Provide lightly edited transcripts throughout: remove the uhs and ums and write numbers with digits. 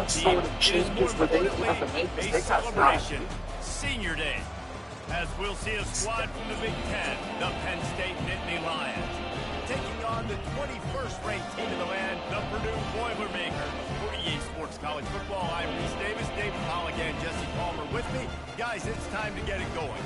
what sort of changes were they going to have to make? A celebration, Senior Day, as we'll see a squad from the Big Ten, the Penn State Nittany Lions, taking on the 21st ranked team in the land, the Purdue Boilermakers. For EA Sports College Football, I'm Reese Davis, David Pollock, and Jesse Palmer with me. Guys, it's time to get it going.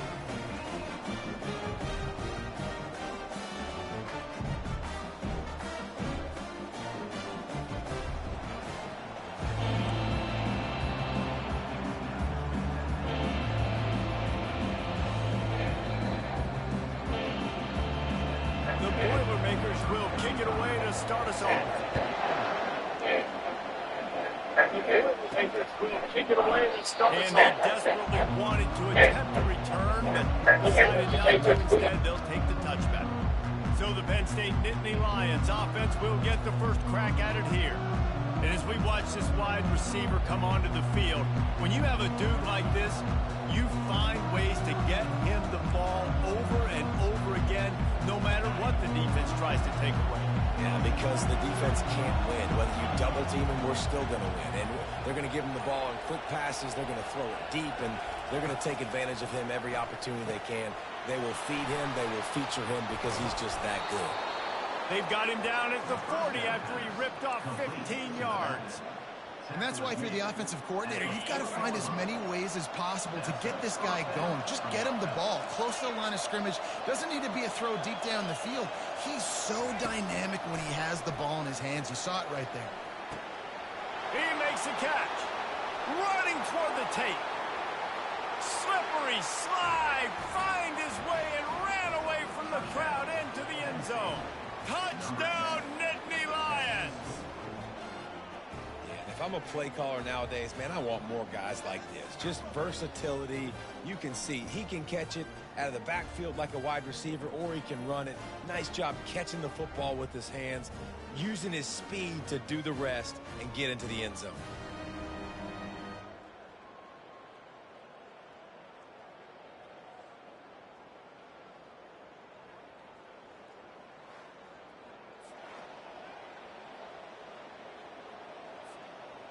Will kick it away to start us off. And they desperately wanted to attempt a return, but decided not to. Instead, they'll take the touchback. So the Penn State Nittany Lions offense will get the first crack at it here. And as we watch this wide receiver come onto the field, when you have a dude like this, you find ways to get him the ball over and over again, no matter what the defense tries to take away. Yeah, because the defense can't win. Whether you double team him, we're still going to win. And they're going to give him the ball on quick passes. They're going to throw it deep, and they're going to take advantage of him every opportunity they can. They will feed him. They will feature him because he's just that good. They've got him down at the 40 after he ripped off 15 yards. And that's why if you're the offensive coordinator, you've got to find as many ways as possible to get this guy going. Just get him the ball close to the line of scrimmage. Doesn't need to be a throw deep down the field. He's so dynamic when he has the ball in his hands. You saw it right there. He makes a catch. Running toward the tape. Slippery slide. Find his way and ran away from the crowd into the end zone. Touchdown, Nittany Lions. Yeah, if I'm a play caller nowadays, man, I want more guys like this. Just versatility. You can see he can catch it out of the backfield like a wide receiver, or he can run it. Nice job catching the football with his hands, using his speed to do the rest and get into the end zone.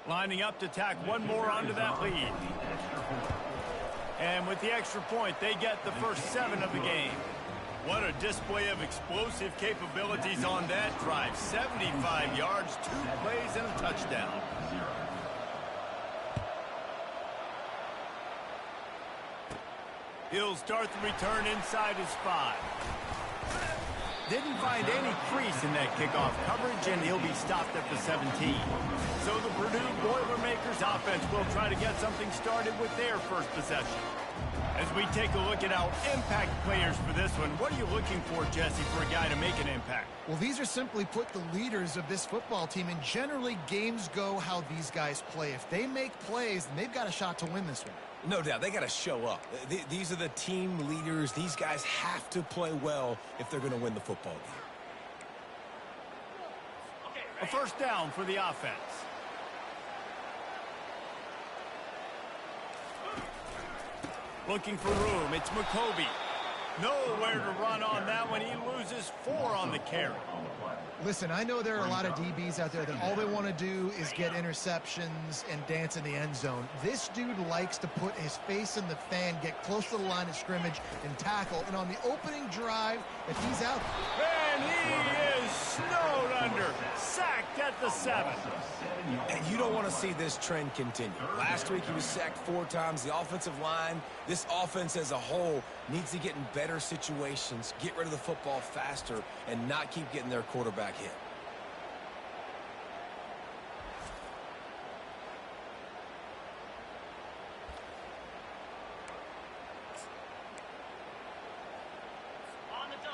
Lining up to tack one more onto that lead. And with the extra point, they get the first 7 of the game. What a display of explosive capabilities on that drive. 75 yards, 2 plays, and a touchdown. He'll start the return inside his 5. Didn't find any crease in that kickoff coverage, and he'll be stopped at the 17. So the Purdue Boilermakers offense will try to get something started with their first possession. As we take a look at our impact players for this one, what are you looking for, Jesse, for a guy to make an impact? Well, these are simply put the leaders of this football team, and generally games go how these guys play. If they make plays, then they've got a shot to win this one. No doubt. They got to show up. These are the team leaders. These guys have to play well if they're going to win the football game. A first down for the offense. Looking for room. It's McCovey. Nowhere to run on that one. He loses 4 on the carry. Listen, I know there are a lot of DBs out there that all they want to do is get interceptions and dance in the end zone. This dude likes to put his face in the fan, get close to the line of scrimmage, and tackle. And on the opening drive, if he's out... And he is snowed under. Sacked at the 7. And you don't want to see this trend continue. Last week he was sacked 4 times. The offensive line, this offense as a whole, needs to get in better situations, get rid of the football faster, and not keep getting their quarterback hit.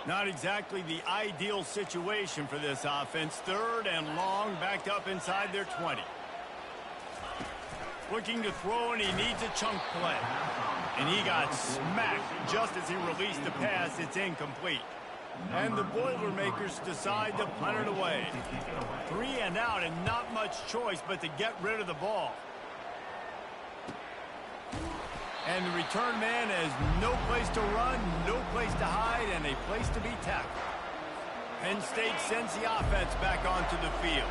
Not exactly the ideal situation for this offense. 3rd and long, backed up inside their 20. Looking to throw, and he needs a chunk play. And he got smacked just as he released the pass. It's incomplete. And the Boilermakers decide to punt it away. 3 and out, and not much choice but to get rid of the ball. And the return man has no place to run, no place to hide, and a place to be tackled. Penn State sends the offense back onto the field.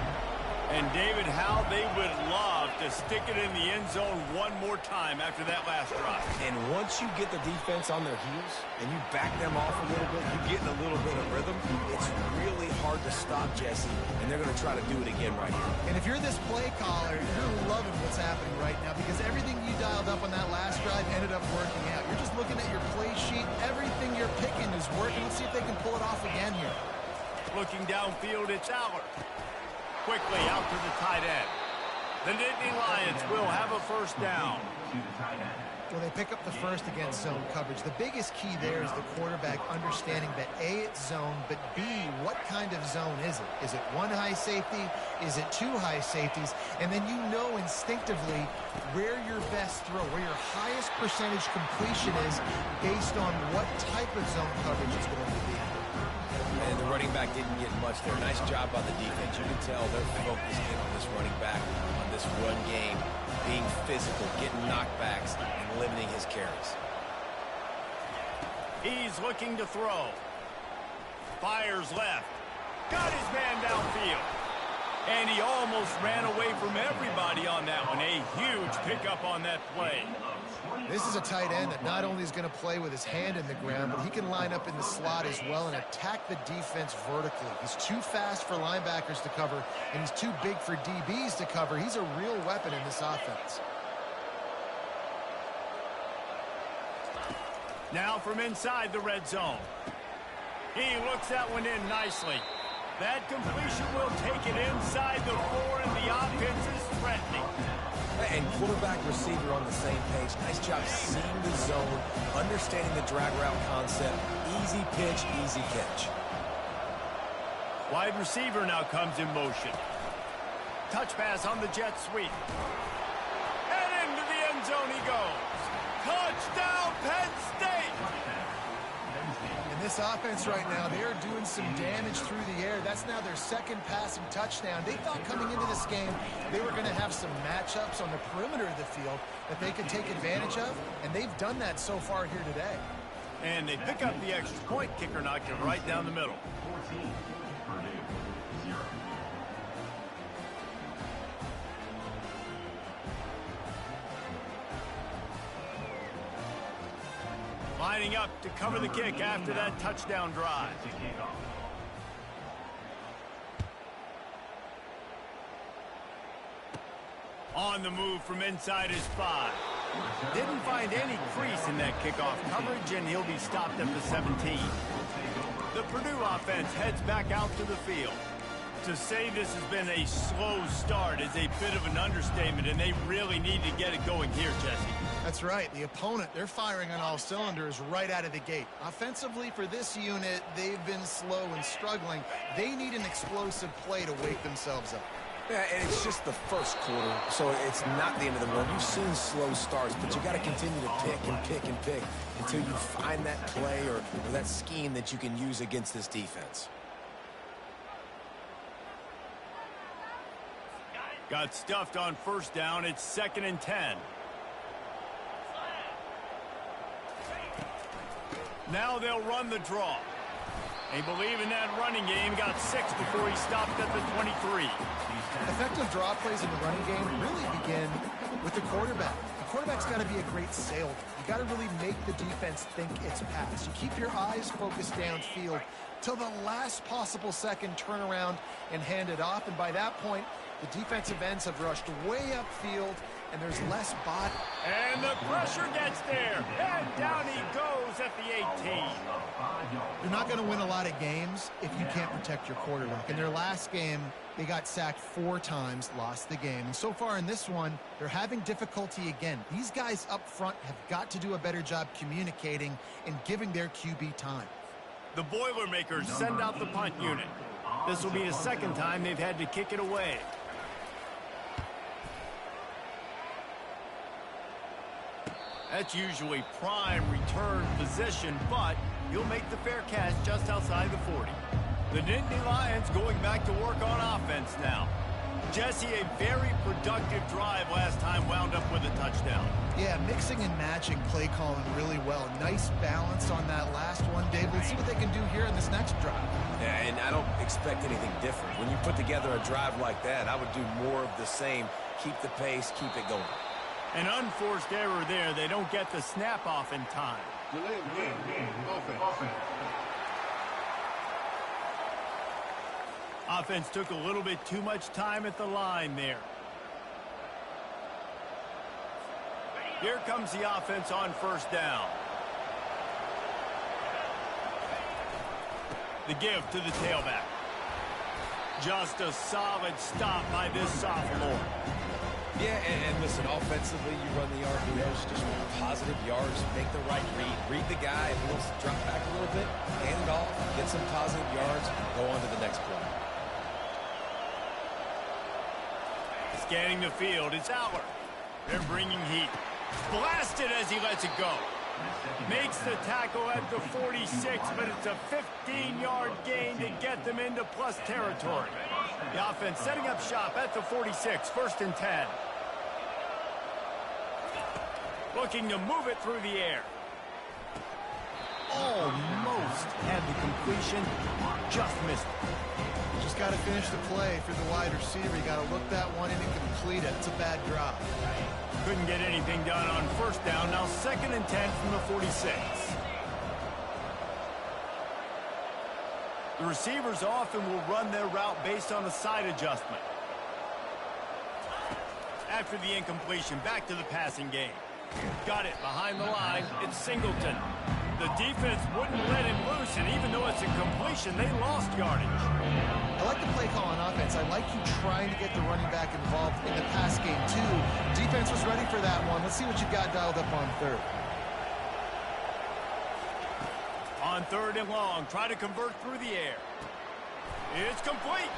And David, how they would love to to stick it in the end zone one more time after that last drive. And once you get the defense on their heels and you back them off a little bit, you get in a little bit of rhythm, it's really hard to stop, Jesse, and they're going to try to do it again right here. And if you're this play caller, you're loving what's happening right now because everything you dialed up on that last drive ended up working out. You're just looking at your play sheet. Everything you're picking is working. Let's see if they can pull it off again here. Looking downfield, it's Aller. Quickly out to the tight end. The Nittany Lions will have a first down. Well, they pick up the first against zone coverage. The biggest key there is the quarterback understanding that A, it's zone, but B, what kind of zone is it? Is it one high safety? Is it two high safeties? And then you know instinctively where your best throw, where your highest percentage completion is based on what type of zone coverage it's going to be. And the running back didn't get much there. Nice job by the defense. You can tell they're focused in on this running back, on this run game, being physical, getting knockbacks, and limiting his carries. He's looking to throw. Fires left. Got his man downfield. And he almost ran away from everybody on that one. A huge pickup on that play. This is a tight end that not only is going to play with his hand in the ground, but he can line up in the slot as well and attack the defense vertically. He's too fast for linebackers to cover, and he's too big for DBs to cover. He's a real weapon in this offense. Now from inside the red zone. He looks that one in nicely. That completion will take it inside the 4, and the offense is threatening. And quarterback receiver on the same page. Nice job seeing the zone, understanding the drag route concept. Easy pitch, easy catch. Wide receiver now comes in motion. Touch pass on the jet sweep. And into the end zone he goes. Touchdown, Penn State! And this offense right now, they are doing some damage through the air. That's now their second passing touchdown. They thought coming into this game they were going to have some matchups on the perimeter of the field that they could take advantage of, and they've done that so far here today. And they pick up the extra point. Kicker knocked it right down the middle. Lining up to cover the kick after that touchdown drive. On the move from inside his 5. Didn't find any crease in that kickoff coverage, and he'll be stopped at the 17. The Purdue offense heads back out to the field. To say this has been a slow start is a bit of an understatement, and they really need to get it going here, Jesse. That's right. The opponent, they're firing on all cylinders right out of the gate. Offensively, for this unit, they've been slow and struggling. They need an explosive play to wake themselves up. Yeah, and it's just the first quarter, so it's not the end of the world. You've seen slow starts, but you got to continue to pick and pick and pick until you find that play or that scheme that you can use against this defense. Got stuffed on first down. It's 2nd and 10. Now they'll run the draw. They believe in that running game. Got 6 before he stopped at the 23. Effective draw plays in the running game really begin with the quarterback. The quarterback's got to be a great salesman. You got to really make the defense think it's pass. You keep your eyes focused downfield till the last possible second, turn around and hand it off. And by that point, the defensive ends have rushed way upfield, and there's less body. And the pressure gets there. And down he goes at the 18. You're not going to win a lot of games if you can't protect your quarterback. In their last game, they got sacked 4 times, lost the game. And so far in this one, they're having difficulty again. These guys up front have got to do a better job communicating and giving their QB time. The Boilermakers send out the punt unit. This will be the second time they've had to kick it away. That's usually prime return position, but he'll make the fair catch just outside the 40. The Nittany Lions going back to work on offense now. Jesse, a very productive drive last time wound up with a touchdown. Yeah, mixing and matching play calling really well. Nice balance on that last one, Dave. Let's see what they can do here in this next drive. Yeah, and I don't expect anything different. When you put together a drive like that, I would do more of the same. Keep the pace, keep it going. An unforced error there. They don't get the snap off in time. Offense took a little bit too much time at the line there. Here comes the offense on first down. The give to the tailback. Just a solid stop by this sophomore. Yeah, and listen, offensively, you run the RPOs, just want positive yards, make the right read the guy. If he wants to drop back a little bit, hand it off, get some positive yards, go on to the next play. Scanning the field, it's Aller. They're bringing heat. Blasted as he lets it go. Makes the tackle at the 46, but it's a 15-yard gain to get them into plus territory. The offense setting up shop at the 46, 1st and 10. Looking to move it through the air. Almost had the completion, just missed it. Just got to finish the play for the wide receiver. You got to look that one in and complete it. It's a bad drop. Couldn't get anything done on first down. Now 2nd and 10 from the 46. The receivers often will run their route based on a side adjustment. After the incompletion, back to the passing game. Got it behind the line. It's Singleton. The defense wouldn't let him loose, and even though it's a completion, they lost yardage. I like the play call on offense. I like you trying to get the running back involved in the pass game, too. Defense was ready for that one. Let's see what you got dialed up on 3rd. On 3rd and long, try to convert through the air. It's complete.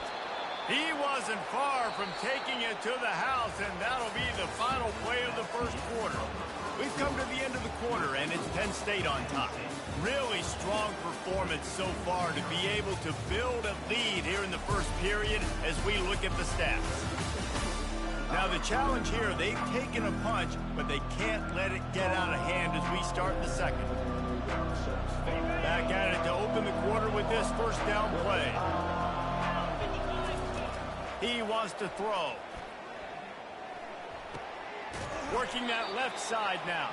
He wasn't far from taking it to the house, and that'll be the final play of the first quarter. We've come to the end of the quarter, and it's Penn State on top. Really strong performance so far to be able to build a lead here in the first period as we look at the stats. Now the challenge here, they've taken a punch, but they can't let it get out of hand as we start the second. Back at it to open the quarter with this first down play. He wants to throw. Working that left side now.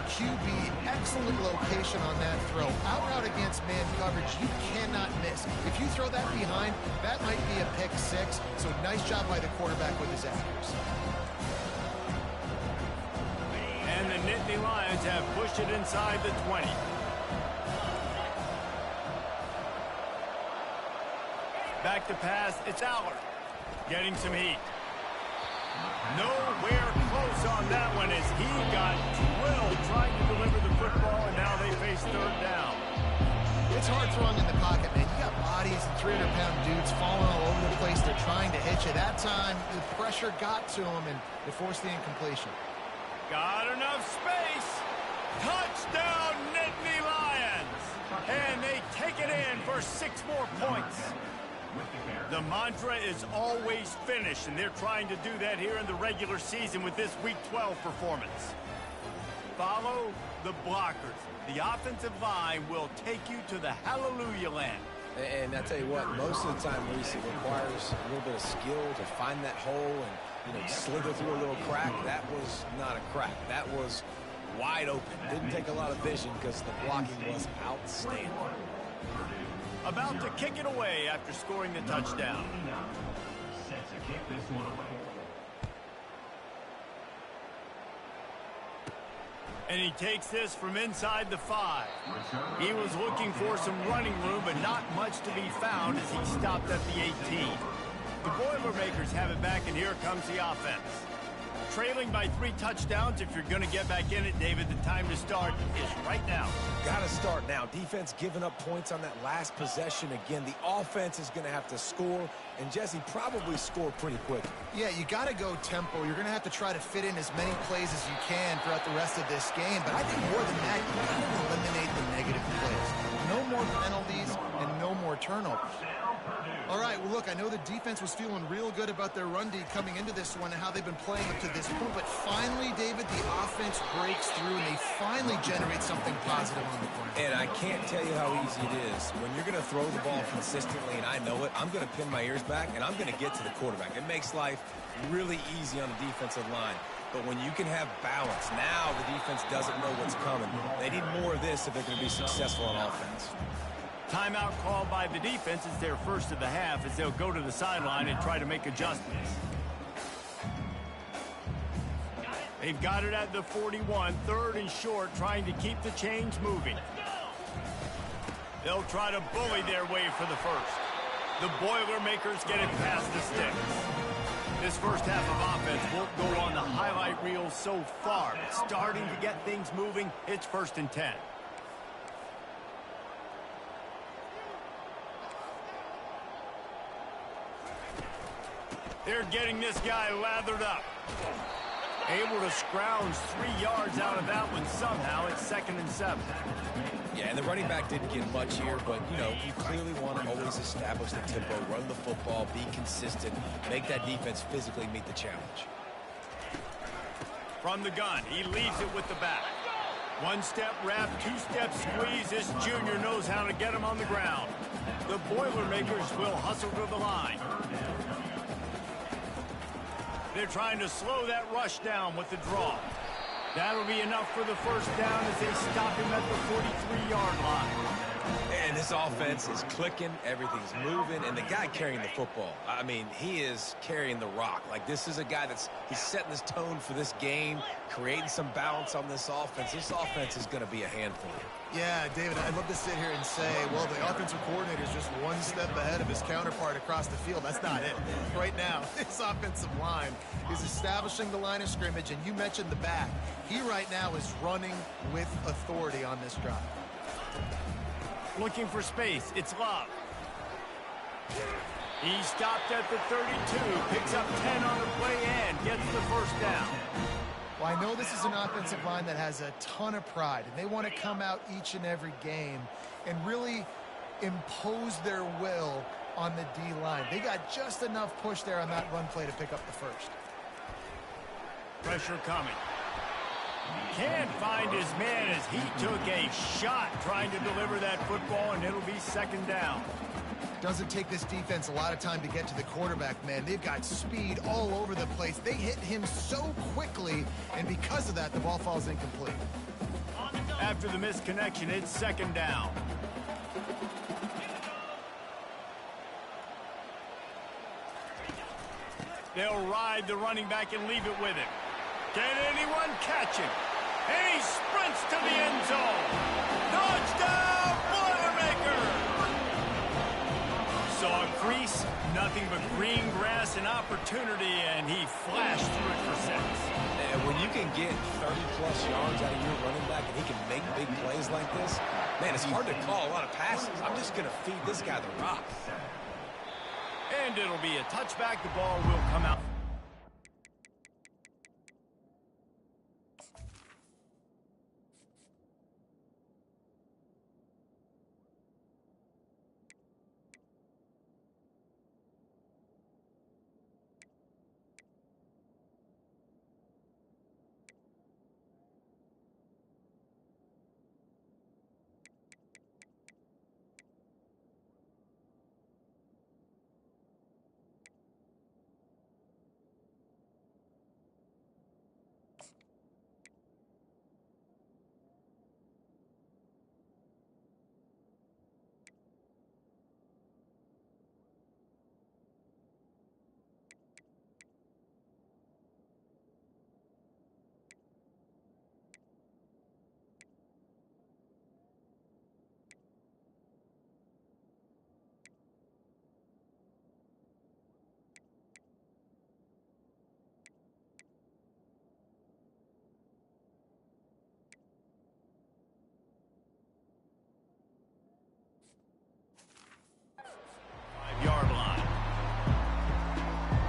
QB, excellent location on that throw. Out route against man coverage, you cannot miss. If you throw that behind, that might be a pick 6. So nice job by the quarterback with his accuracy. And the Nittany Lions have pushed it inside the 20. Back to pass, it's Aller. Getting some heat. Nowhere close on that one as he got drilled trying to deliver the football, and now they face 3rd down. It's hard throwing in the pocket, man. You got bodies and 300-pound dudes falling all over the place. They're trying to hit you. That time, the pressure got to him, and they forced the incompletion. Got enough space. Touchdown, Nittany Lions. And they take it in for 6 more points. The mantra is always finish, and they're trying to do that here in the regular season with this Week 12 performance. Follow the blockers. The offensive line will take you to the hallelujah land. And I tell you what, most of the time, Reese, it requires a little bit of skill to find that hole and, slither through a little crack. That was not a crack. That was wide open. Didn't take a lot of vision because the blocking was outstanding. About to kick it away after scoring the touchdown. Set to kick this one away. And he takes this from inside the 5. He was looking for some running room, but not much to be found as he stopped at the 18. The Boilermakers have it back, and here comes the offense. Trailing by 3 touchdowns. If you're going to get back in it, David, the time to start is right now. Got to start now. Defense giving up points on that last possession. Again, the offense is going to have to score, and Jesse probably score pretty quick. Yeah, you got to go tempo. You're going to have to try to fit in as many plays as you can throughout the rest of this game. But I think more than that, you got to eliminate the negative plays. No more penalties and no more turnover. All right, well, look, I know the defense was feeling real good about their run D coming into this one and how they've been playing up to this point, but finally, David, the offense breaks through and they finally generate something positive on the ground. And I can't tell you how easy it is. When you're going to throw the ball consistently, and I know it, I'm going to pin my ears back, and I'm going to get to the quarterback. It makes life really easy on the defensive line. But when you can have balance, now the defense doesn't know what's coming. They need more of this if they're going to be successful on offense. Timeout called by the defense is their first of the half as they'll go to the sideline and try to make adjustments. They've got it at the 41, 3rd and short, trying to keep the chains moving. They'll try to bully their way for the first. The Boilermakers get it past the sticks. This first half of offense won't go on the highlight reel so far. It's starting to get things moving. It's 1st and 10. They're getting this guy lathered up. Able to scrounge 3 yards out of that one somehow. It's 2nd and 7. Yeah, and the running back didn't get much here, but, you know, you clearly want to always establish the tempo, run the football, be consistent, make that defense physically meet the challenge. From the gun, he leaves it with the back. 1-step wrap, 2-step squeeze. This junior knows how to get him on the ground. The Boilermakers will hustle to the line. They're trying to slow that rush down with the draw. That'll be enough for the first down as they stop him at the 43-yard line. And this offense is clicking, everything's moving, and the guy carrying the football, I mean, he is carrying the rock. Like, this is a guy he's setting this tone for this game, creating some balance on this offense. This offense is going to be a handful. Yeah, David, I'd love to sit here and say, well, the offensive coordinator is just one step ahead of his counterpart across the field. That's not it. Right now, this offensive line is establishing the line of scrimmage, and you mentioned the back. He right now is running with authority on this drive. Looking for space. It's Love. He stopped at the 32, picks up 10 on the play and gets the first down. Well, I know this is an offensive line that has a ton of pride, and they want to come out each and every game and really impose their will on the D-line. They got just enough push there on that run play to pick up the first. Pressure coming. Can't find his man as he took a shot trying to deliver that football, and it'll be 2nd down. Doesn't take this defense a lot of time to get to the quarterback, man. They've got speed all over the place. They hit him so quickly, and because of that, the ball falls incomplete. After the misconnection, it's 2nd down. They'll ride the running back and leave it with him. Can anyone catch him? And he sprints to the end zone. Touchdown, Boilermakers! Saw a crease, nothing but green grass and opportunity, and he flashed through it for 6. And when you can get 30-plus yards out of your running back and he can make big plays like this, man, it's hard to call a lot of passes. I'm just going to feed this guy the rock. And it'll be a touchback. The ball will come out.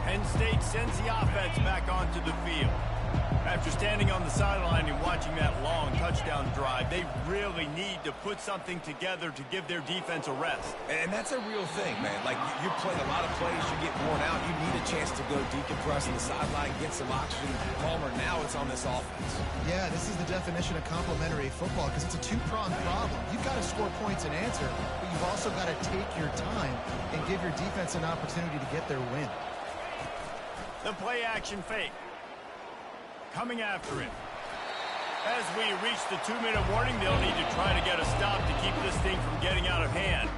Penn State sends the offense back onto the field. After standing on the sideline and watching that long touchdown drive, they really need to put something together to give their defense a rest. And that's a real thing, man. Like, you play a lot of plays, you get worn out, you need a chance to go decompress on the sideline, get some oxygen. Palmer, now it's on this offense. Yeah, this is the definition of complementary football because it's a two-pronged problem. You've got to score points and answer, but you've also got to take your time and give your defense an opportunity to get their win. The play action fake. Coming after it. As we reach the 2-minute warning, they'll need to try to get a stop to keep this thing from getting out of hand.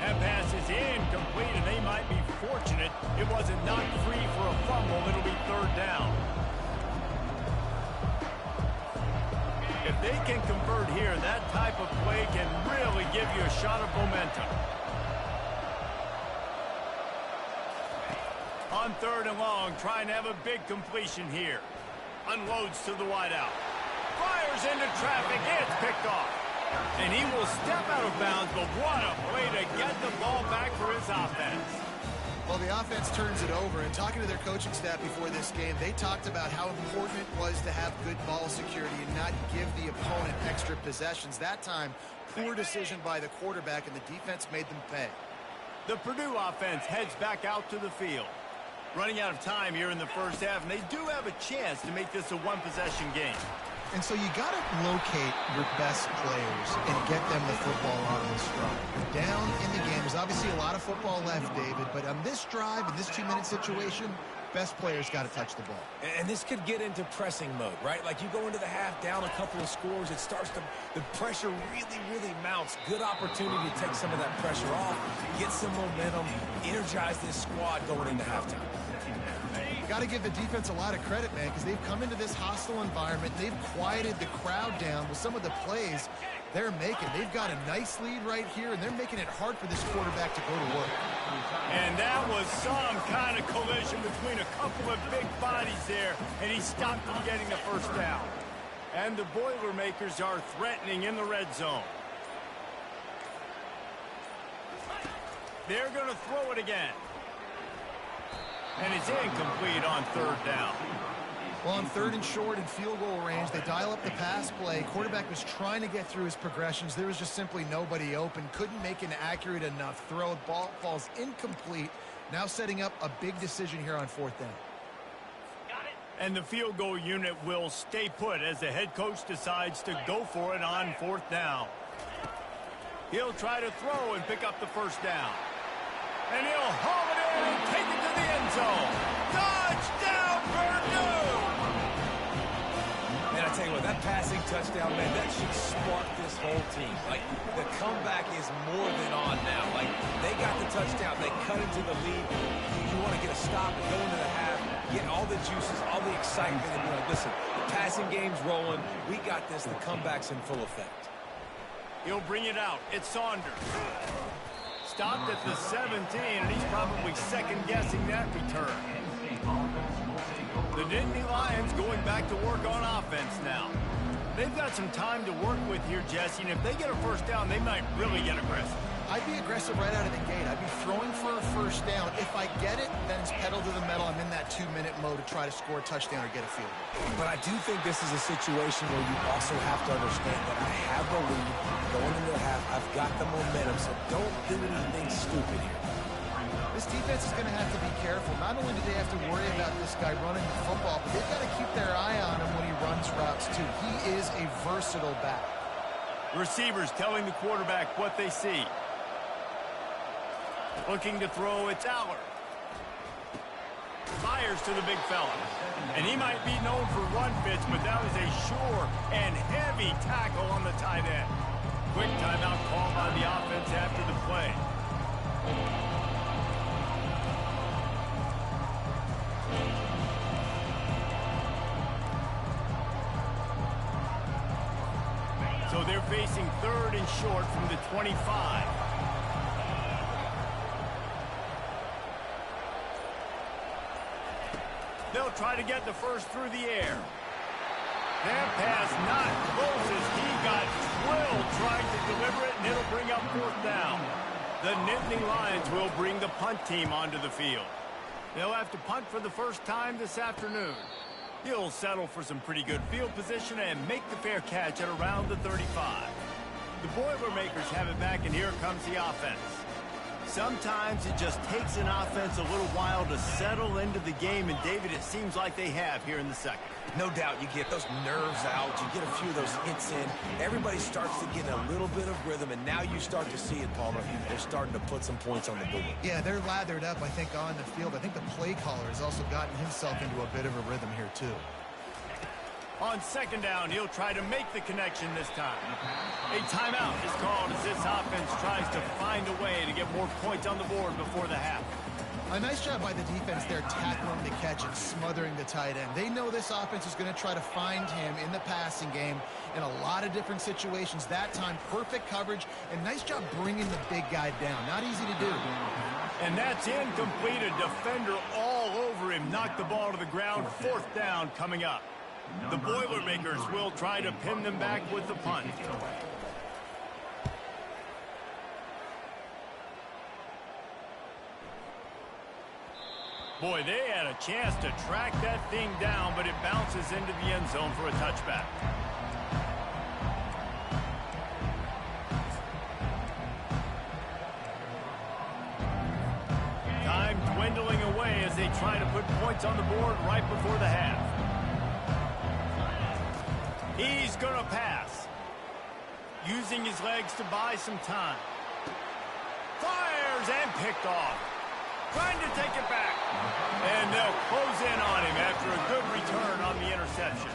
That pass is incomplete, and they might be fortunate it wasn't knocked free for a fumble. It'll be 3rd down. If they can convert here, that type of play can really give you a shot of momentum. On 3rd and long, trying to have a big completion here. Unloads to the wideout. Fires into traffic. It's picked off. And he will step out of bounds, but what a play to get the ball back for his offense. Well, the offense turns it over, and talking to their coaching staff before this game, they talked about how important it was to have good ball security and not give the opponent extra possessions. That time, poor decision by the quarterback, and the defense made them pay. The Purdue offense heads back out to the field. Running out of time here in the first half, and they do have a chance to make this a one-possession game. And so you got to locate your best players and get them the football on this drive. You're down in the game. There's obviously a lot of football left, David, but on this drive, in this 2-minute situation, best players got to touch the ball. And this could get into pressing mode, right? Like, you go into the half down a couple of scores, it starts to, the pressure really mounts. Good opportunity to take some of that pressure off, get some momentum, energize this squad going into halftime. Got to give the defense a lot of credit, man, because they've come into this hostile environment. They've quieted the crowd down with some of the plays they're making. They've got a nice lead right here, and they're making it hard for this quarterback to go to work. And that was some kind of collision between a couple of big bodies there, and he stopped from getting the first down. And the Boilermakers are threatening in the red zone. They're going to throw it again. And it's incomplete on 3rd down. Well, on 3rd and short and field goal range, they dial up the pass play. Quarterback was trying to get through his progressions. There was just simply nobody open. Couldn't make an accurate enough throw. Ball falls incomplete. Now setting up a big decision here on 4th down. And the field goal unit will stay put as the head coach decides to go for it on 4th down. He'll try to throw and pick up the first down. And he'll haul it in and take it to the end zone. Touchdown, Purdue! And I tell you what, that passing touchdown, man, that should spark this whole team. Like, the comeback is more than on now. Like, they got the touchdown. They cut into the lead. You want to get a stop and go into the half, get all the juices, all the excitement, and be like, listen, the passing game's rolling. We got this. The comeback's in full effect. He'll bring it out. It's Saunders. Stopped at the 17, and he's probably second-guessing that return. The Nittany Lions going back to work on offense now. They've got some time to work with here, Jesse, and if they get a first down, they might really get aggressive. I'd be aggressive right out of the gate. I'd be throwing for a first down. If I get it, then it's pedal to the metal. I'm in that 2-minute mode to try to score a touchdown or get a field goal. But I do think this is a situation where you also have to understand that I have the lead going into the half. I've got the momentum, so don't do anything stupid here. This defense is going to have to be careful. Not only do they have to worry about this guy running the football, but they've got to keep their eye on him when he runs routes, too. He is a versatile back. Receivers telling the quarterback what they see. Looking to throw, it's Aller. Fires to the big fella. And he might be known for run fits, but that was a sure and heavy tackle on the tight end. Quick timeout call by the offense after the play. So they're facing 3rd and short from the 25. They'll try to get the first through the air. That pass not close as he got drilled trying to deliver it, and it'll bring up 4th down. The Nittany Lions will bring the punt team onto the field. They'll have to punt for the first time this afternoon. He'll settle for some pretty good field position and make the fair catch at around the 35. The Boilermakers have it back, and here comes the offense. Sometimes it just takes an offense a little while to settle into the game, and David, it seems like they have here in the second. No doubt you get those nerves out, you get a few of those hits in, everybody starts to get a little bit of rhythm, and now you start to see it, Palmer. They're starting to put some points on the board. Yeah, they're lathered up, I think, on the field. I think the play caller has also gotten himself into a bit of a rhythm here, too. On second down, he'll try to make the connection this time. A timeout is called as this offense tries to find a way to get more points on the board before the half. A nice job by the defense there, tackling the catch and smothering the tight end. They know this offense is going to try to find him in the passing game in a lot of different situations. That time, perfect coverage, and nice job bringing the big guy down. Not easy to do. And that's incomplete. A defender all over him. Knocked the ball to the ground. Fourth down coming up. The Boilermakers will try to pin them back with the punt. Boy, they had a chance to track that thing down, but it bounces into the end zone for a touchback. Time dwindling away as they try to put points on the board right before the half. He's going to pass. Using his legs to buy some time. Fires and picked off. Trying to take it back. And they'll close in on him after a good return on the interception.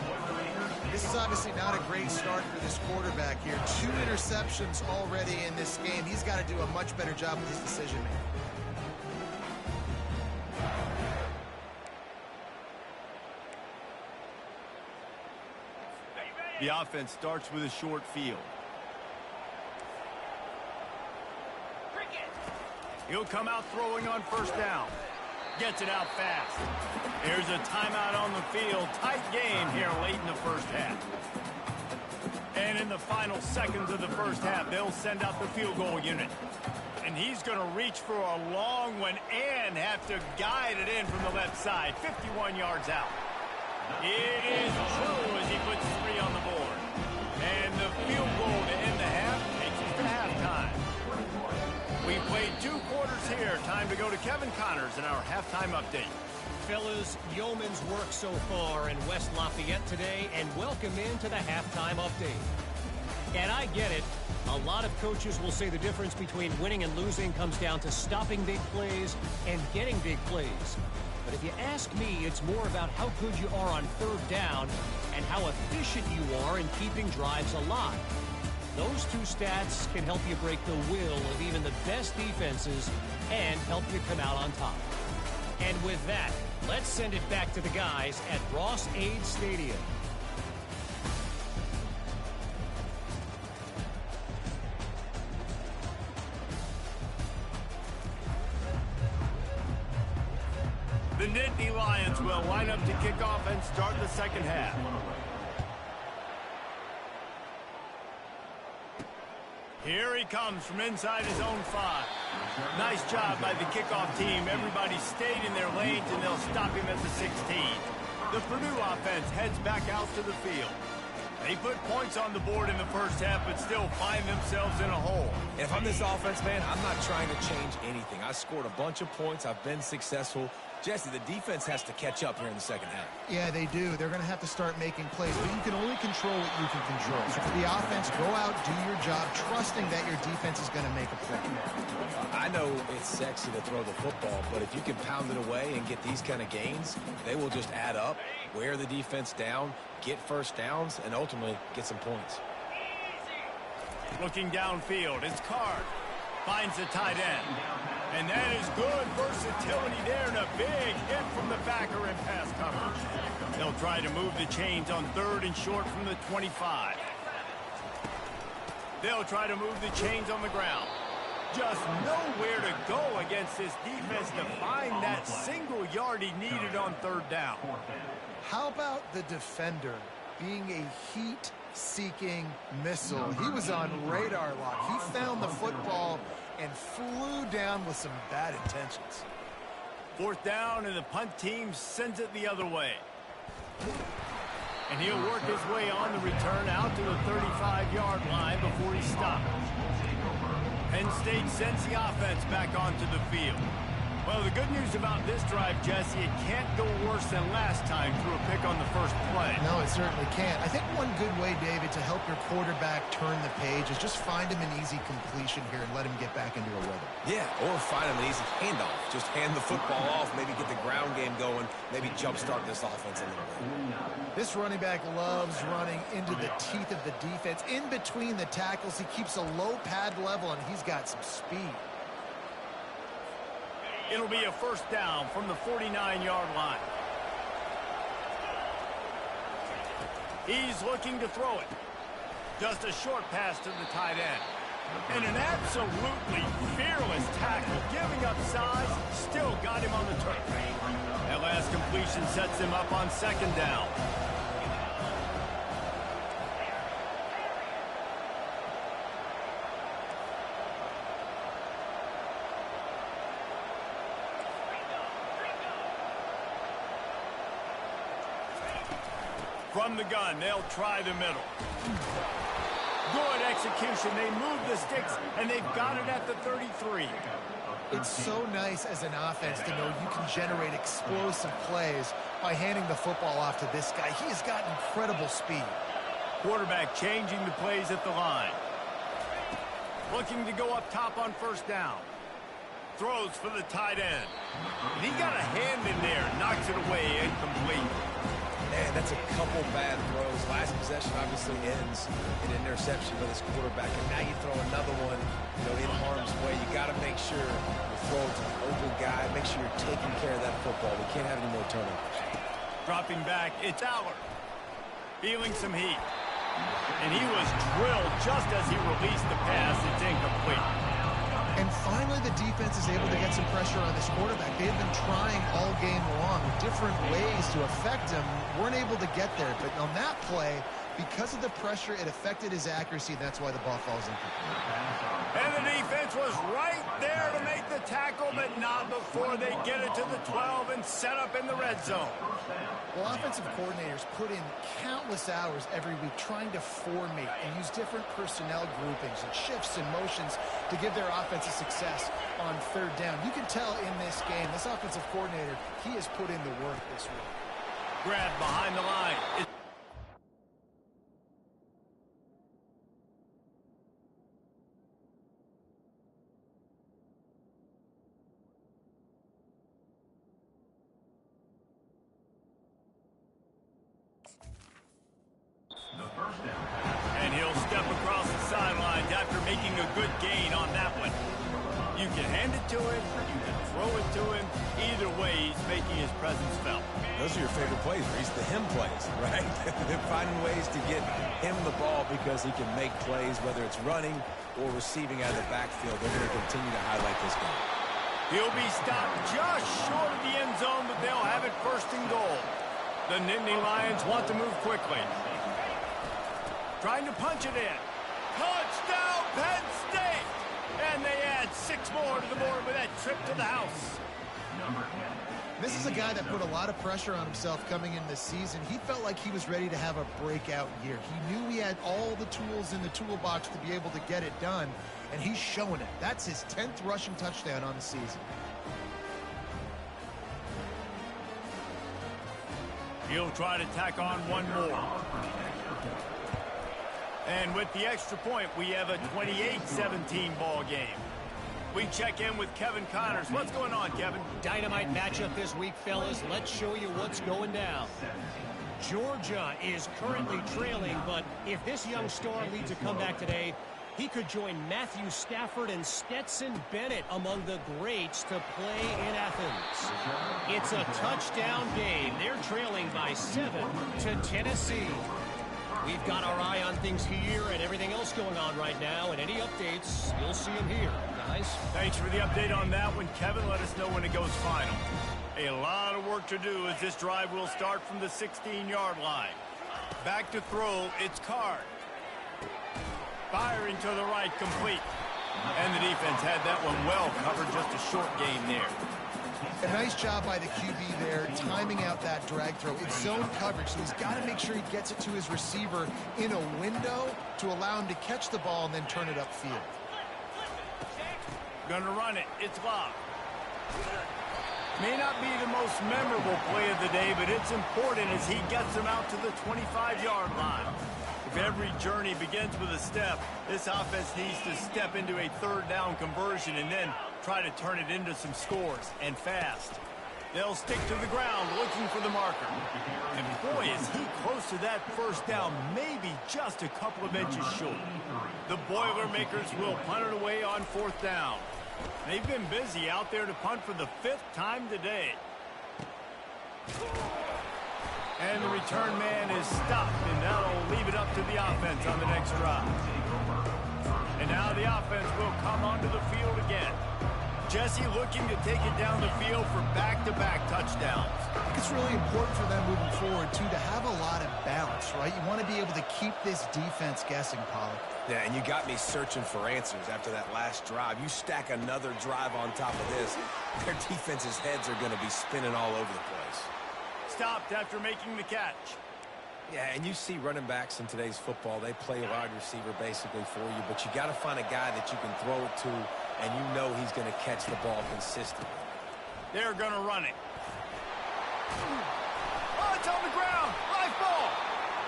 This is obviously not a great start for this quarterback here. 2 interceptions already in this game. He's got to do a much better job with his decision-making. The offense starts with a short field. He'll come out throwing on first down. Gets it out fast. Here's a timeout on the field. Tight game here late in the first half. And in the final seconds of the first half, they'll send out the field goal unit. And he's going to reach for a long one and have to guide it in from the left side. 51 yards out. It is true as he puts 3 on the board. And the field goal to end the half takes us to halftime. We played 2 quarters here. Time to go to Kevin Connors in our halftime update. Fellas, yeoman's work so far in West Lafayette today, and welcome into the halftime update. And I get it. A lot of coaches will say the difference between winning and losing comes down to stopping big plays and getting big plays. But if you ask me, it's more about how good you are on third down and how efficient you are in keeping drives alive. Those 2 stats can help you break the will of even the best defenses and help you come out on top. And with that, let's send it back to the guys at Ross-Ade Stadium. The Nittany Lions will line up to kick off and start the second half. Here he comes from inside his own 5. Nice job by the kickoff team. Everybody stayed in their lanes, and they'll stop him at the 16. The Purdue offense heads back out to the field. They put points on the board in the first half, but still find themselves in a hole. And if I'm this offense, man, I'm not trying to change anything. I scored a bunch of points. I've been successful. Jesse, the defense has to catch up here in the second half. Yeah, they do. They're going to have to start making plays, but you can only control what you can control. So for the offense, go out, do your job, trusting that your defense is going to make a play. I know it's sexy to throw the football, but if you can pound it away and get these kind of gains, they will just add up, wear the defense down, get first downs, and ultimately get some points. Looking downfield, it's Card. Finds the tight end. And that is good versatility there, and a big hit from the backer in pass coverage. They'll try to move the chains on 3rd and short from the 25. They'll try to move the chains on the ground. Just nowhere to go against this defense to find that single yard he needed on 3rd down. How about the defender being a heat-seeking missile? He was on radar lock. He found the football and flew down with some bad intentions. 4th down, and the punt team sends it the other way. And he'll work his way on the return out to the 35-yard line before he stops. Penn State sends the offense back onto the field. Well, the good news about this drive, Jesse, it can't go worse than last time through a pick on the first play. No, it certainly can't. I think one good way, David, to help your quarterback turn the page is just find him an easy completion here and let him get back into a rhythm. Yeah, or find him an easy handoff. Just hand the football off, maybe get the ground game going, maybe jumpstart this offense a little bit. This running back loves running into the teeth of the defense. In between the tackles, he keeps a low pad level, and he's got some speed. It'll be a first down from the 49-yard line. He's looking to throw it. Just a short pass to the tight end. And an absolutely fearless tackle, giving up size, still got him on the turf. That last completion sets him up on second down. From the gun, they'll try the middle. Good execution. They move the sticks, and they've got it at the 33. It's so nice as an offense to know you can generate explosive plays by handing the football off to this guy. He has got incredible speed. Quarterback changing the plays at the line. Looking to go up top on first down. Throws for the tight end. And he got a hand in there, knocks it away, incomplete. Man, that's a couple bad throws. Last possession obviously ends in an interception for this quarterback. And now you throw another one, in harm's way. You got to make sure you're throwing to an open guy. Make sure you're taking care of that football. We can't have any more turnovers. Dropping back, it's Aller. Feeling some heat. And he was drilled just as he released the pass. It's incomplete. And finally, the defense is able to get some pressure on this quarterback. They've been trying all game long different ways to affect him. Weren't able to get there. But on that play, because of the pressure, it affected his accuracy, and that's why the ball falls incomplete. And the defense was right there to make the tackle, but not before they get it to the 12 and set up in the red zone. Well, offensive coordinators put in countless hours every week trying to formate and use different personnel groupings and shifts and motions to give their offense a success on third down. You can tell in this game, this offensive coordinator, he has put in the work this week. Grab behind the line. And he'll step across the sidelines after making a good gain on that one. You can hand it to him, you can throw it to him. Either way, he's making his presence felt. Those are your favorite plays, Reese, the him plays, right? They're finding ways to get him the ball because he can make plays, whether it's running or receiving out of the backfield. They're going to continue to highlight this guy. He'll be stopped just short of the end zone, but they'll have it first and goal. The Nittany Lions want to move quickly. Trying to punch it in. Touchdown, Penn State! And they add 6 more to the board with that trip to the house. This is a guy that put a lot of pressure on himself coming in this season. He felt like he was ready to have a breakout year. He knew he had all the tools in the toolbox to be able to get it done, and he's showing it. That's his 10th rushing touchdown on the season. He'll try to tack on one more. And with the extra point, we have a 28-17 ball game. We check in with Kevin Connors. What's going on, Kevin? Dynamite matchup this week, fellas. Let's show you what's going down. Georgia is currently trailing, but if this young star leads a comeback today, he could join Matthew Stafford and Stetson Bennett among the greats to play in Athens. It's a touchdown game. They're trailing by 7 to Tennessee. We've got our eye on things here and everything else going on right now, and any updates, you'll see them here, guys. Thanks for the update on that one, Kevin. Let us know when it goes final. A lot of work to do as this drive will start from the 16-yard line. Back to throw, it's Card. Firing to the right, complete. And the defense had that one well covered, just a short gain there. A nice job by the QB there, timing out that drag throw. It's zone coverage, so he's got to make sure he gets it to his receiver in a window to allow him to catch the ball and then turn it upfield. Gonna run it. It's locked. May not be the most memorable play of the day, but it's important as he gets him out to the 25-yard line. If every journey begins with a step, this offense needs to step into a third down conversion and then try to turn it into some scores, and fast. They'll stick to the ground looking for the marker. And boy, is he close to that first down, maybe just a couple of inches short. The Boilermakers will punt it away on fourth down. They've been busy out there to punt for the 5th time today. And the return man is stopped, and that'll leave it up to the offense on the next drive. And now the offense will come onto the field again. Jesse looking to take it down the field for back-to-back touchdowns. I think it's really important for them moving forward, too, to have a lot of balance, right? You want to be able to keep this defense guessing, Pollard. Yeah, and you got me searching for answers after that last drive. You stack another drive on top of this, their defense's heads are going to be spinning all over the place. Stopped after making the catch. Yeah, and you see running backs in today's football, they play wide receiver basically for you, but you got to find a guy that you can throw it to, and you know he's going to catch the ball consistently. They're going to run it. Oh, it's on the ground. Live ball.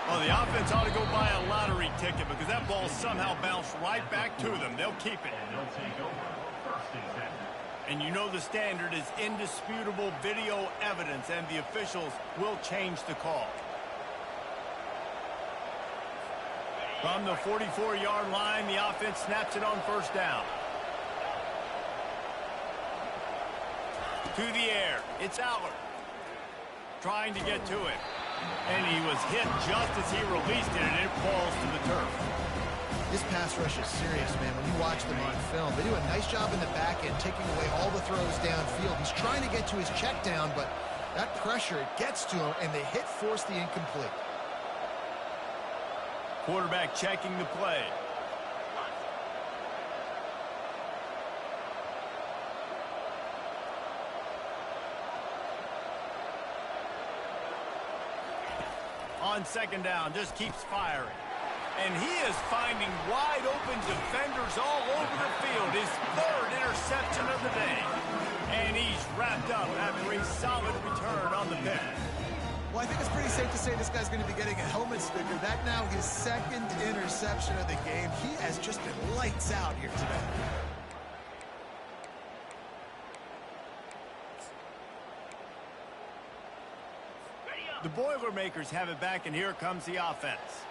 Well, the offense ought to go buy a lottery ticket because that ball somehow bounced right back to them. They'll keep it. And they'll take over. First and 10. And you know the standard is indisputable video evidence, and the officials will change the call. From the 44-yard line, the offense snaps it on first down. To the air, it's Aller. Trying to get to it. And he was hit just as he released it, and it falls to the turf. This pass rush is serious, man. When you watch them on film, they do a nice job in the back end, taking away all the throws downfield. He's trying to get to his check down, but that pressure gets to him, and the hit forced the incomplete. Quarterback checking the play. On second down, just keeps firing. And he is finding wide open defenders all over the field. His 3rd interception of the day. And he's wrapped up after a solid return on the pick. Well, I think it's pretty safe to say this guy's going to be getting a helmet sticker. That now his 2nd interception of the game. He has just been lights out here today. The Boilermakers have it back, and here comes the offense.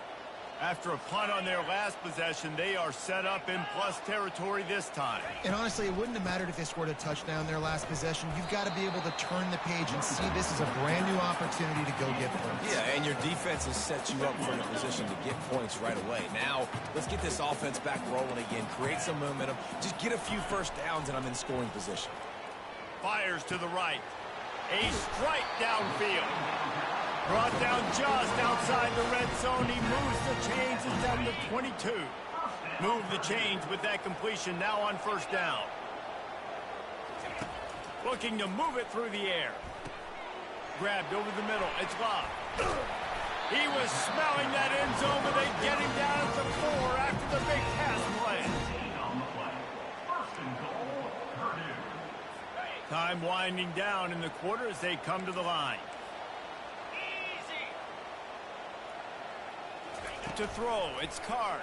After a punt on their last possession, they are set up in plus territory this time. And honestly, it wouldn't have mattered if they scored a touchdown their last possession. You've got to be able to turn the page and see this as a brand new opportunity to go get points. Yeah, and your defense has set you up for the position to get points right away. Now, let's get this offense back rolling again, create some momentum, just get a few first downs, and I'm in scoring position. Fires to the right. A strike downfield. Brought down just outside the red zone. He moves the chains. It's at the 22. Move the chains with that completion now on first down. Looking to move it through the air. Grabbed over the middle. It's locked. He was smelling that end zone, but they get him down at the 4 after the big pass play. On the play. First and goal, Purdue. Time winding down in the quarter as they come to the line. To throw, it's Card.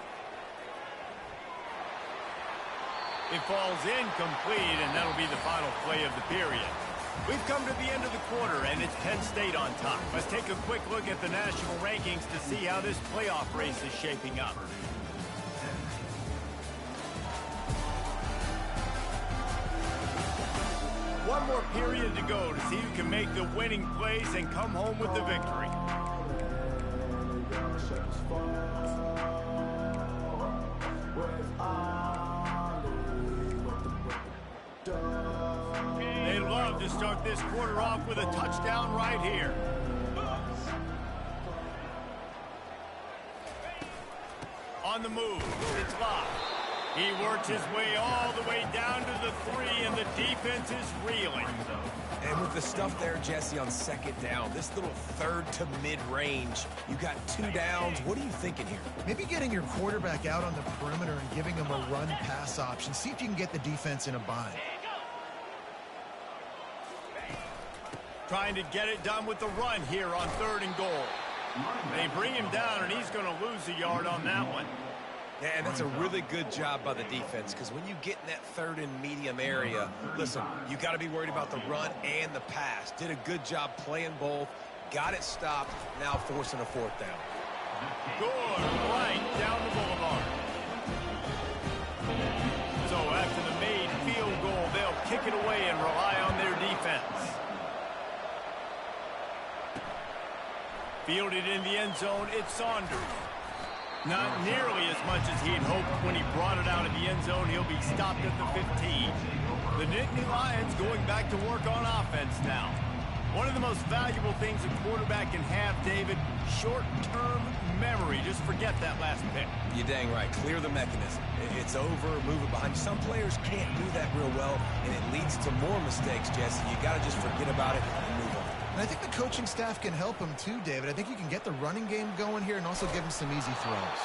It falls incomplete, and that'll be the final play of the period. We've come to the end of the quarter, and it's Penn State on top. Let's take a quick look at the national rankings to see how this playoff race is shaping up. One more period to go to see who can make the winning plays and come home with the victory. They love to start this quarter off with a touchdown right here. On the move, it's locked. He works his way all the way down to the 3, and the defense is reeling. And with the stuff there, Jesse, on second down, this little third to mid-range, you got 2 downs. What are you thinking here? Maybe getting your quarterback out on the perimeter and giving him a run-pass option. See if you can get the defense in a bind. Trying to get it done with the run here on 3rd and goal. They bring him down, and he's going to lose a yard on that one. Yeah, and that's a really good job by the defense, because when you get in that 3rd and medium area, listen, you got to be worried about the run and the pass. Did a good job playing both, got it stopped, now forcing a 4th down. Good, right down the boulevard. So after the made field goal, they'll kick it away and rely on their defense. Fielded in the end zone, it's Saunders. Not nearly as much as he'd hoped when he brought it out of the end zone. He'll be stopped at the 15. The Nittany Lions going back to work on offense now. One of the most valuable things a quarterback can have, David, short-term memory. Just forget that last pick. You're dang right. Clear the mechanism. It's over, move it behind you. Some players can't do that real well, and it leads to more mistakes, Jesse. You got to just forget about it and move on. And I think the coaching staff can help him too, David. I think you can get the running game going here and also give him some easy throws.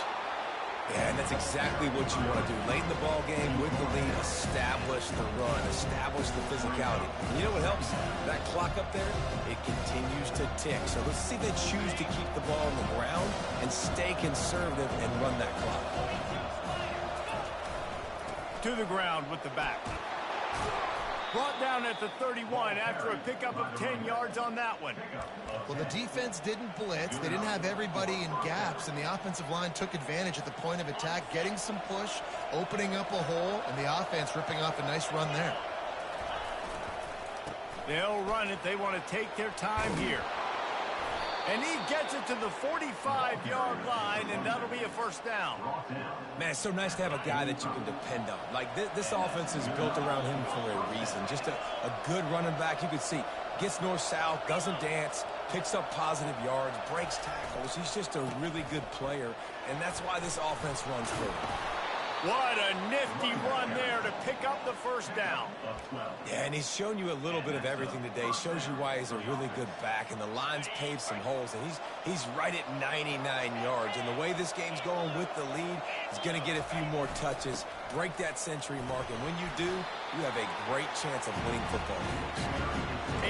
Yeah, and that's exactly what you want to do. Late in the ball game with the lead, establish the run, establish the physicality. And you know what helps? That clock up there, it continues to tick. So let's see if they choose to keep the ball on the ground and stay conservative and run that clock. To the ground with the back. Brought down at the 31 after a pickup of 10 yards on that one. Well, the defense didn't blitz. They didn't have everybody in gaps, and the offensive line took advantage at the point of attack, getting some push, opening up a hole, and the offense ripping off a nice run there. They'll run it. They want to take their time here. And he gets it to the 45-yard line, and that'll be a 1st down. Man, it's so nice to have a guy that you can depend on. Like, this offense is built around him for a reason. Just a good running back. You can see, gets north-south, doesn't dance, picks up positive yards, breaks tackles. He's just a really good player, and that's why this offense runs through. What a nifty run there to pick up the 1st down. Yeah, and he's shown you a little bit of everything today. Shows you why he's a really good back, and the line's paved some holes, and he's right at 99 yards. And the way this game's going with the lead, he's going to get a few more touches, break that century mark, and when you do, you have a great chance of winning football games.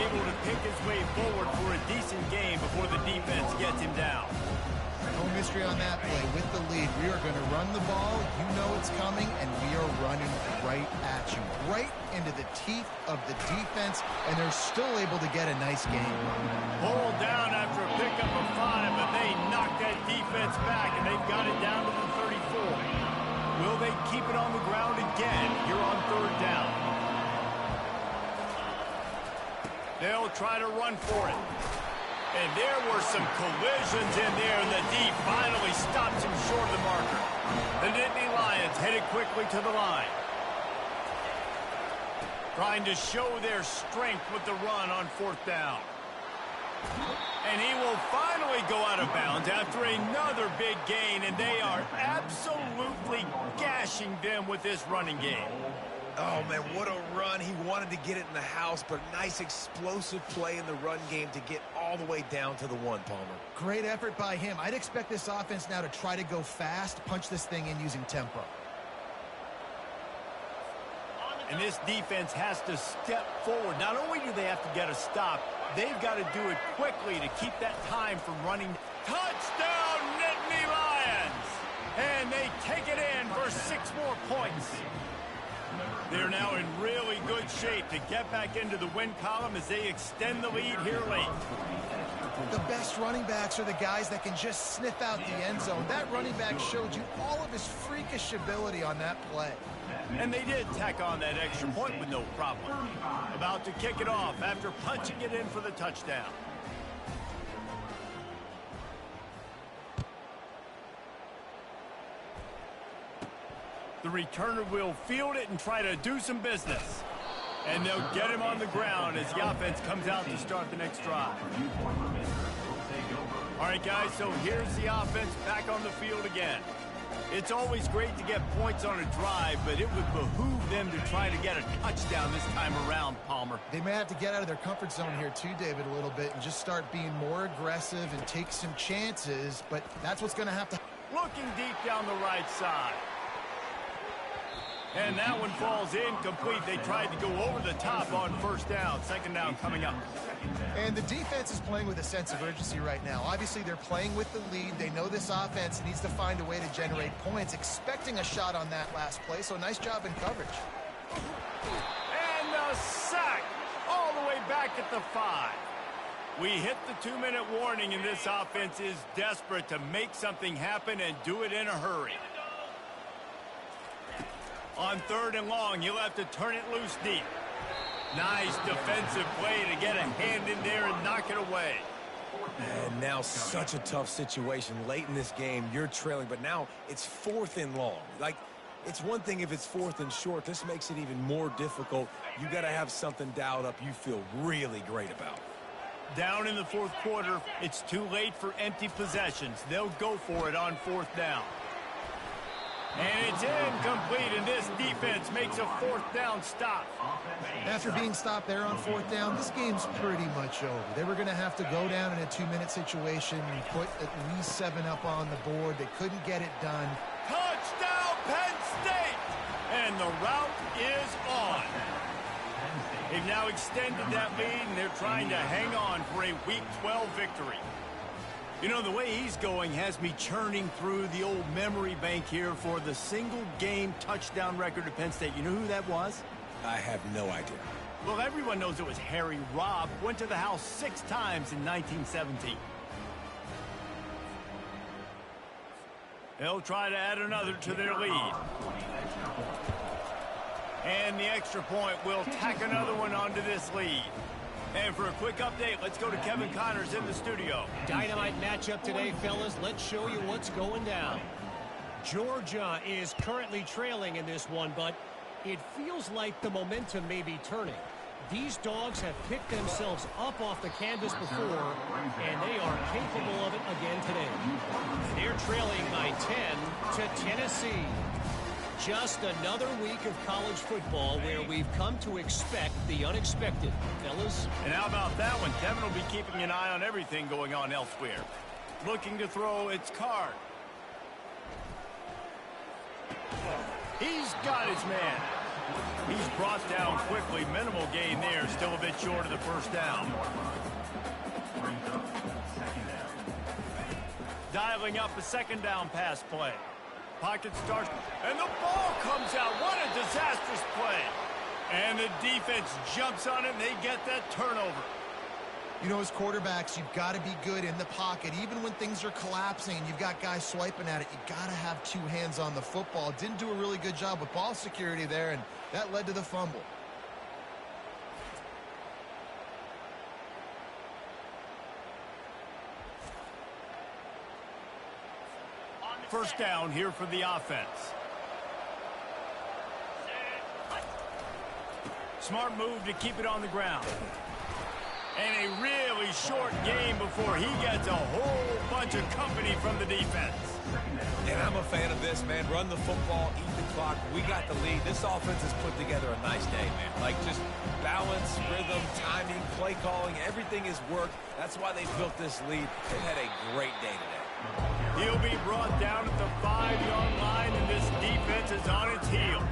Able to pick his way forward for a decent game before the defense gets him down. No mystery on that play. With the lead, we are going to run the ball. You know it's coming, and we are running right at you, right into the teeth of the defense, and they're still able to get a nice game. Pulled down after a pickup of 5, but they knocked that defense back, and they've got it down to the 34. Will they keep it on the ground again here on 3rd down? They'll try to run for it. And there were some collisions in there, and the D finally stops him short of the marker. The Nittany Lions headed quickly to the line. Trying to show their strength with the run on 4th down. And he will finally go out of bounds after another big gain, and they are absolutely gashing them with this running game. Oh, man, what a run. He wanted to get it in the house, but nice explosive play in the run game to get all the way down to the 1, Palmer. Great effort by him. I'd expect this offense now to try to go fast, punch this thing in using tempo. And this defense has to step forward. Not only do they have to get a stop, they've got to do it quickly to keep that time from running. Touchdown, Nittany Lions! And they take it in for 6 more points. They're now in really good shape to get back into the win column as they extend the lead here late. The best running backs are the guys that can just sniff out the end zone. That running back showed you all of his freakish ability on that play. And they did tack on that extra point with no problem. About to kick it off after punching it in for the touchdown. The returner will field it and try to do some business. And they'll get him on the ground as the offense comes out to start the next drive. All right, guys, so here's the offense back on the field again. It's always great to get points on a drive, but it would behoove them to try to get a touchdown this time around, Palmer. They may have to get out of their comfort zone here too, David, a little bit and just start being more aggressive and take some chances, but that's what's going to have to... Looking deep down the right side. And that one falls incomplete. They tried to go over the top on first down. Second down coming up. And the defense is playing with a sense of urgency right now. Obviously, they're playing with the lead. They know this offense needs to find a way to generate points, expecting a shot on that last play. So nice job in coverage. And a sack all the way back at the 5. We hit the 2-minute warning, and this offense is desperate to make something happen and do it in a hurry. On 3rd and long, he'll have to turn it loose deep. Nice defensive play to get a hand in there and knock it away. And now such a tough situation. Late in this game, you're trailing, but now it's 4th and long. Like, it's one thing if it's 4th and short. This makes it even more difficult. You got to have something dialed up you feel really great about. Down in the 4th quarter, it's too late for empty possessions. They'll go for it on 4th down. And it's incomplete, and this defense makes a 4th down stop. After being stopped there on 4th down, this game's pretty much over. They were going to have to go down in a 2-minute situation and put at least 7 up on the board. They couldn't get it done. Touchdown, Penn State! And the route is on. They've now extended that lead, and they're trying to hang on for a Week 12 victory. You know, the way he's going has me churning through the old memory bank here for the single-game touchdown record at Penn State. You know who that was? I have no idea. Well, everyone knows it was Harry Robb. Went to the house 6 times in 1917. They'll try to add another to their lead. And the extra point will tack another one onto this lead. And for a quick update, let's go to Kevin Connors in the studio. Dynamite matchup today, fellas. Let's show you what's going down. Georgia is currently trailing in this one, but it feels like the momentum may be turning. These dogs have picked themselves up off the canvas before, and they are capable of it again today. They're trailing by 10 to Tennessee. Just another week of college football where we've come to expect the unexpected, fellas. And how about that one? Kevin will be keeping an eye on everything going on elsewhere. Looking to throw its card. He's got his man. He's brought down quickly. Minimal gain there. Still a bit short of the first down. Dialing up a 2nd down pass play. Pocket starts, and the ball comes out. What a disastrous play. And the defense jumps on it, and they get that turnover. You know, as quarterbacks, you've got to be good in the pocket. Even when things are collapsing, you've got guys swiping at it. You've got to have 2 hands on the football. Didn't do a really good job with ball security there, and that led to the fumble. First down here for the offense. Smart move to keep it on the ground. And a really short game before he gets a whole bunch of company from the defense. And I'm a fan of this, man. Run the football, eat the clock. We got the lead. This offense has put together a nice day, man. Like, just balance, rhythm, timing, play calling, everything has worked. That's why they built this lead. They've had a great day today. He'll be brought down at the 5-yard line, and this defense is on its heels.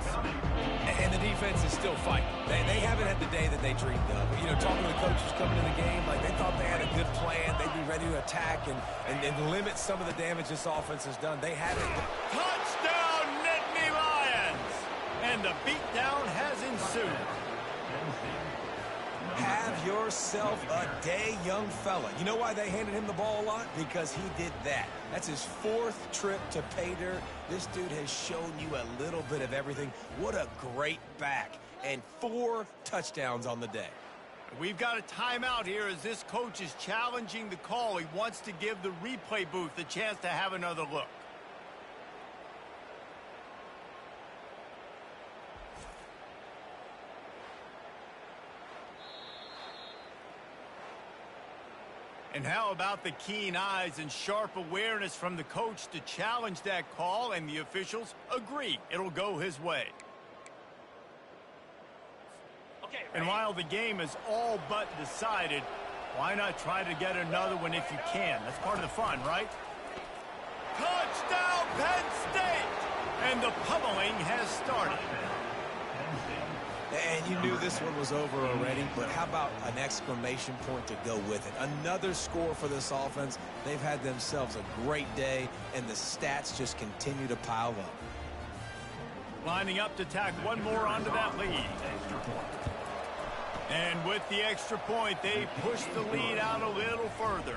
And the defense is still fighting. They haven't had the day that they dreamed of. You know, talking to the coaches coming to the game, like they thought they had a good plan. They'd be ready to attack and limit some of the damage this offense has done. They haven't. Touchdown, Nittany Lions! And the beatdown has ensued. Have yourself a day, young fella. You know why they handed him the ball a lot? Because he did that. That's his 4th trip to pay dirt. This dude has shown you a little bit of everything. What a great back. And 4 touchdowns on the day. We've got a timeout here as this coach is challenging the call. He wants to give the replay booth a chance to have another look. And how about the keen eyes and sharp awareness from the coach to challenge that call, and the officials agree it'll go his way. And while the game is all but decided, why not try to get another one if you can? That's part of the fun, right? Touchdown, Penn State! And the pummeling has started. And you knew this one was over already, but how about an exclamation point to go with it? Another score for this offense. They've had themselves a great day, and the stats just continue to pile up. Lining up to tack one more onto that lead. And with the extra point, they push the lead out a little further.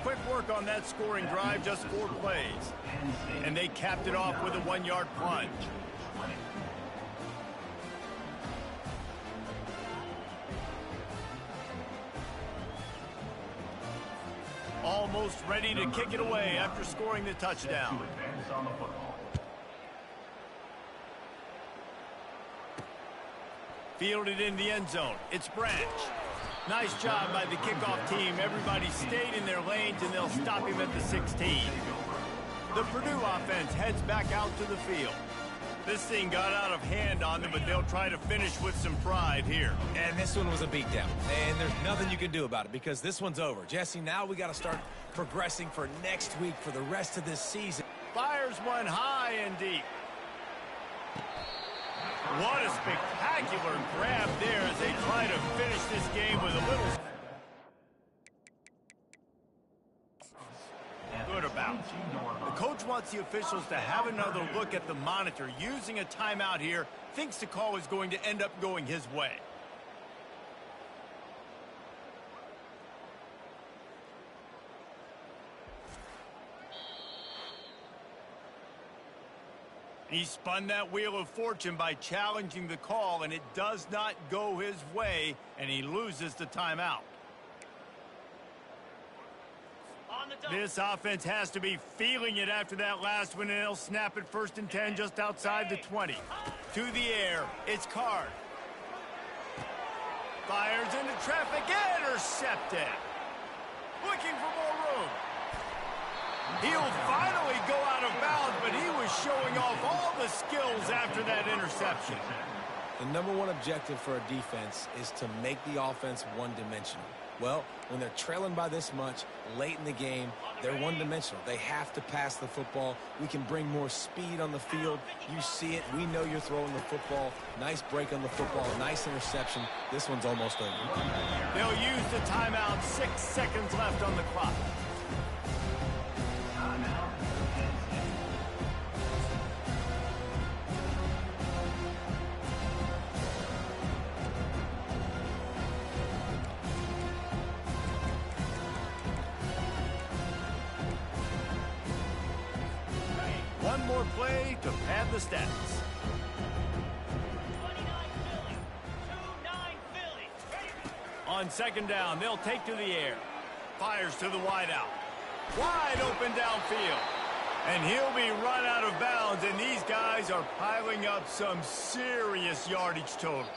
Quick work on that scoring drive, just 4 plays. And they capped it off with a 1-yard plunge. Almost ready to kick it away after scoring the touchdown. Fielded in the end zone. It's Branch. Nice job by the kickoff team. Everybody stayed in their lanes, and they'll stop him at the 16. The Purdue offense heads back out to the field. This thing got out of hand on them, but they'll try to finish with some pride here. And this one was a beatdown, and there's nothing you can do about it because this one's over. Jesse, now we got to start progressing for next week for the rest of this season. Fires one high and deep. What a spectacular grab there as they try to finish this game with a little good about. The coach wants the officials to have another look at the monitor. Using a timeout here, thinks the call is going to end up going his way. He spun that wheel of fortune by challenging the call, and it does not go his way, and he loses the timeout. This offense has to be feeling it after that last one, and they'll snap it 1st and 10 just outside the 20. To the air, it's Card. Fires into traffic, intercepted. Looking for more room. He'll finally go out of bounds, but he was showing off all the skills after that interception. The #1 objective for a defense is to make the offense one-dimensional. Well, when they're trailing by this much late in the game, they're one-dimensional. They have to pass the football. We can bring more speed on the field. You see it. We know you're throwing the football. Nice break on the football. Nice interception. This one's almost over. They'll use the timeout. 6 seconds left on the clock. One more play to pad the stats. 29 Philly. 2-9 Philly. On 2nd down, they'll take to the air. Fires to the wideout. Wide open downfield. And he'll be run out of bounds, and these guys are piling up some serious yardage totals.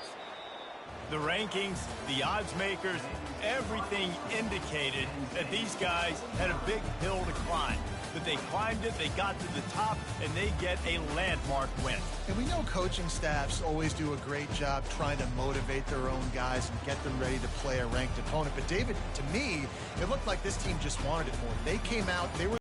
The rankings, the odds makers, everything indicated that these guys had a big hill to climb. But they climbed it, they got to the top, and they get a landmark win. And we know coaching staffs always do a great job trying to motivate their own guys and get them ready to play a ranked opponent. But David, to me, it looked like this team just wanted it more. They came out, they were